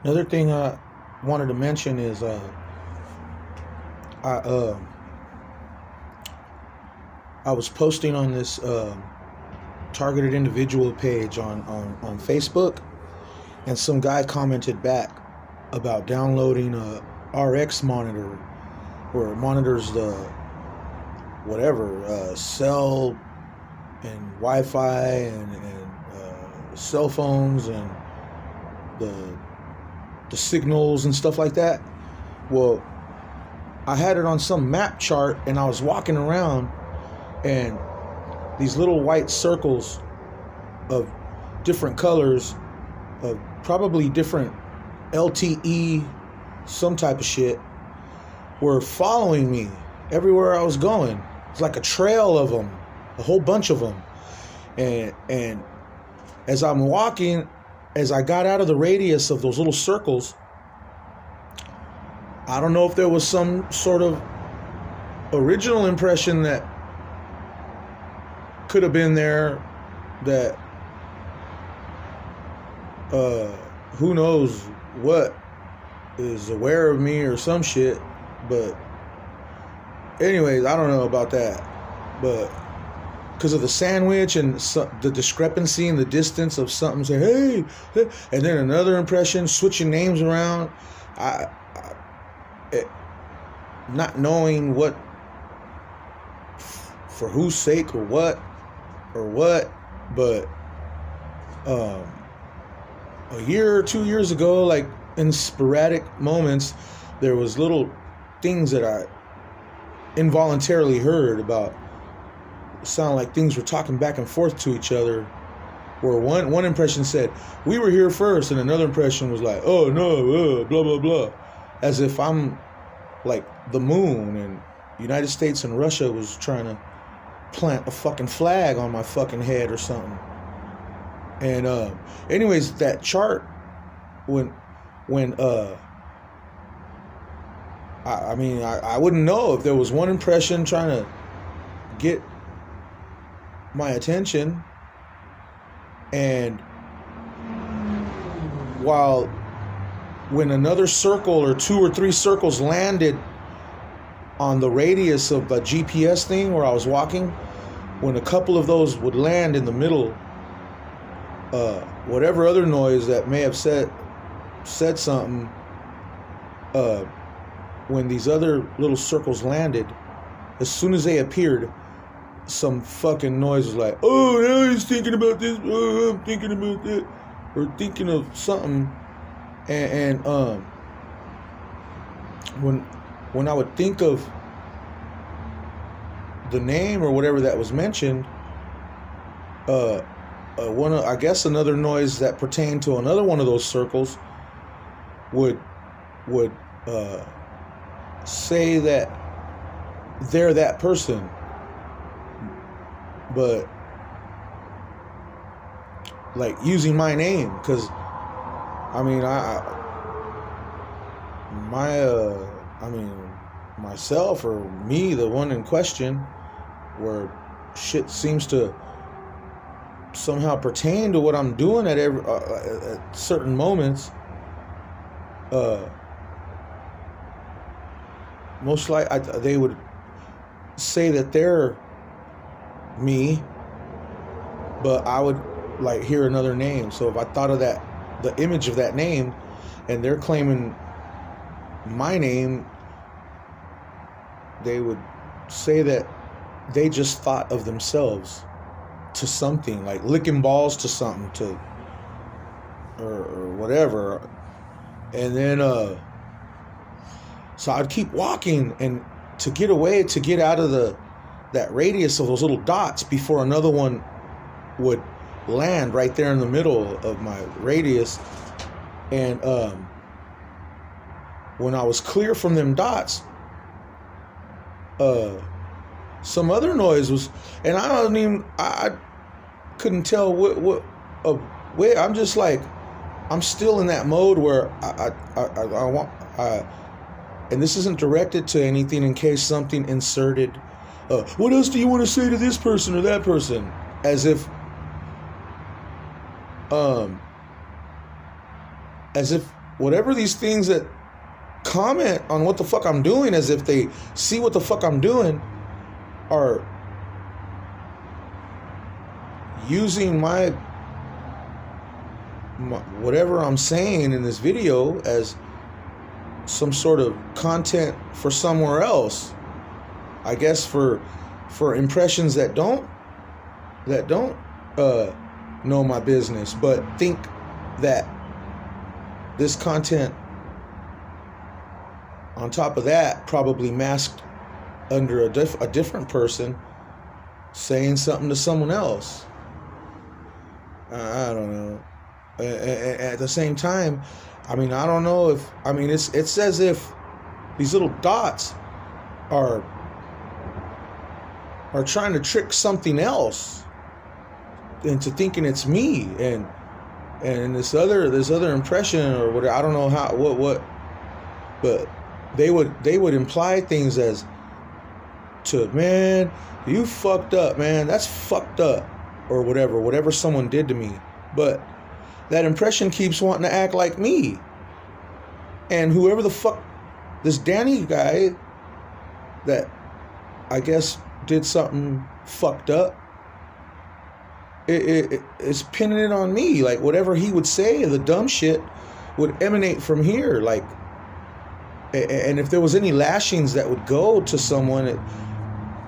Another thing I wanted to mention is I I was posting on this targeted individual page on Facebook, and some guy commented back about downloading a RX monitor, where it monitors the whatever cell and Wi-Fi and cell phones and the signals and stuff like that. Well, I had it on some map chart, and I was walking around, and these little white circles of different colors, of probably different LTE, some type of shit, were following me everywhere I was going. It's like a trail of them, a whole bunch of them. And as I'm walking, as I got out of the radius of those little circles, I don't know if there was some sort of original impression that could have been there, that who knows what is aware of me or some shit. But anyways, I don't know about that, but because of the sandwich and the discrepancy in the distance of something saying hey, and then another impression switching names around, not knowing what, for whose sake or what, but a year or 2 years ago, like in sporadic moments, there was little things that I involuntarily heard about. It sounded like things were talking back and forth to each other, where one impression said, "We were here first," and another impression was like, "Oh no, blah blah blah," as if I'm like the moon and United States and Russia was trying to plant a fucking flag on my fucking head or something. And anyways, that chart, when I wouldn't know if there was one impression trying to get my attention, and when another circle or two or three circles landed on the radius of the GPS thing where I was walking, when a couple of those would land in the middle, whatever other noise that may have said something, when these other little circles landed, as soon as they appeared, some fucking noise was like, "Oh, now he's thinking about this, oh, I'm thinking about that," or thinking of something. And when I would think of the name or whatever that was mentioned, I guess another noise that pertained to another one of those circles would say that they're that person, but like using my name, because myself or me, the one in question, where shit seems to somehow pertain to what I'm doing at certain moments. Most likely, they would say that they're me, but I would like hear another name. So if I thought of that, the image of that name, and they're claiming my name, they would say that they just thought of themselves to something, like licking balls to something, or whatever. And then so I'd keep walking, and to get out of that radius of those little dots before another one would land right there in the middle of my radius. And when I was clear from them dots, some other noise was, and I couldn't tell what I'm just like, I'm still in that mode where I want, and this isn't directed to anything in case something inserted, what else do you want to say to this person or that person, as if whatever these things that comment on what the fuck I'm doing, as if they see what the fuck I'm doing, are using my whatever I'm saying in this video as some sort of content for somewhere else. I guess for impressions that don't know my business, but think that this content on top of that, probably masked under a different person saying something to someone else. I don't know. At the same time, I mean, I don't know if, I mean, it's as if these little dots are trying to trick something else into thinking it's me, and this other impression or whatever. I don't know how what, but they would imply things as to, man, you fucked up, man, that's fucked up, or whatever someone did to me. But that impression keeps wanting to act like me. And whoever the fuck, this Danny guy that I guess did something fucked up, it's pinning it on me. Like, whatever he would say, the dumb shit would emanate from here. Like, and if there was any lashings that would go to someone,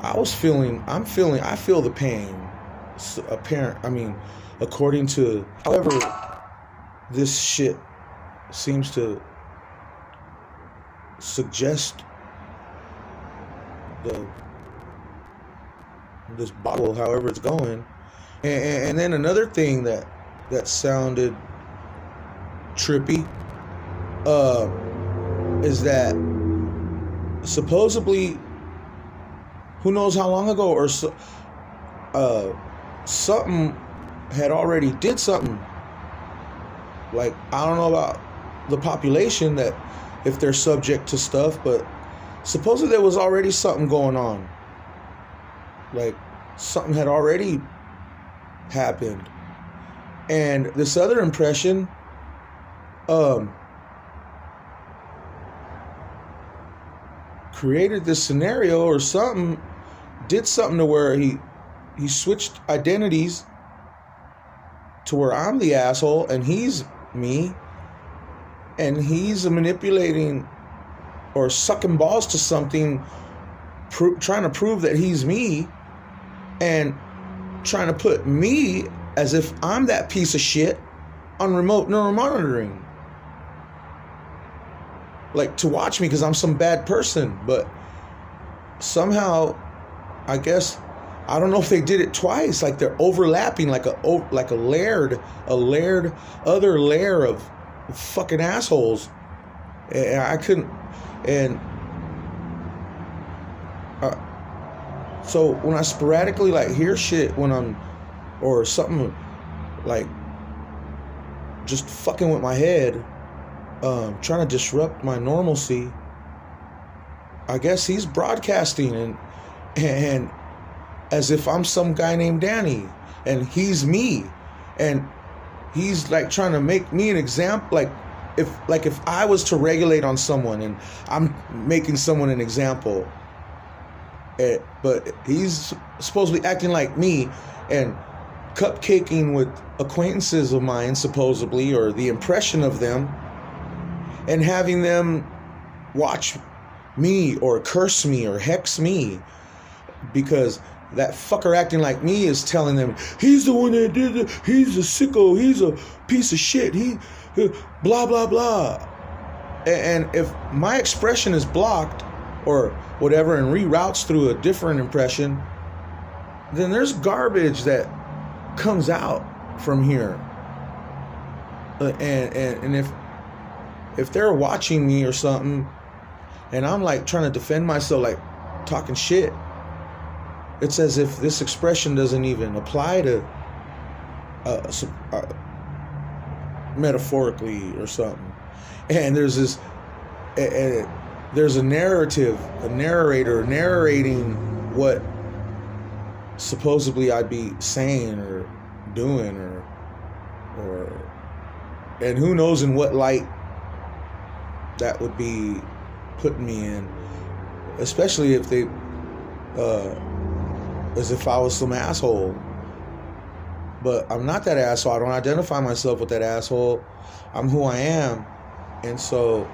I feel the pain. Apparent, I mean, according to, however this shit seems to suggest this boggle, however it's going. And then another thing that sounded trippy is that supposedly, who knows how long ago, or something had already did something. Like, I don't know about the population, that if they're subject to stuff, but supposedly there was already something going on. Like, something had already happened. And this other impression created this scenario, or something, did something to where he switched identities to where I'm the asshole and he's me, and he's manipulating or sucking balls to something, trying to prove that he's me, and trying to put me as if I'm that piece of shit on remote neural monitoring, like, to watch me because I'm some bad person. But somehow, I guess, I don't know if they did it twice, like they're overlapping, like a layered other layer of fucking assholes. And I couldn't, and so when I sporadically like hear shit when I'm, or something like just fucking with my head, trying to disrupt my normalcy, I guess he's broadcasting and as if I'm some guy named Danny and he's me, and he's like trying to make me an example, like if I was to regulate on someone and I'm making someone an example, but he's supposedly acting like me and cupcaking with acquaintances of mine, supposedly, or the impression of them, and having them watch me or curse me or hex me because that fucker acting like me is telling them he's the one that did it, he's a sicko, he's a piece of shit, he blah blah blah. And if my expression is blocked or whatever and reroutes through a different impression, then there's garbage that comes out from here. And if they're watching me or something and I'm like trying to defend myself, like talking shit, it's as if this expression doesn't even apply to metaphorically or something. And there's this, there's a narrative, a narrator narrating what supposedly I'd be saying or doing, or and who knows in what light that would be putting me in, especially if they, as if I was some asshole. But I'm not that asshole. I don't identify myself with that asshole. I'm who I am. And so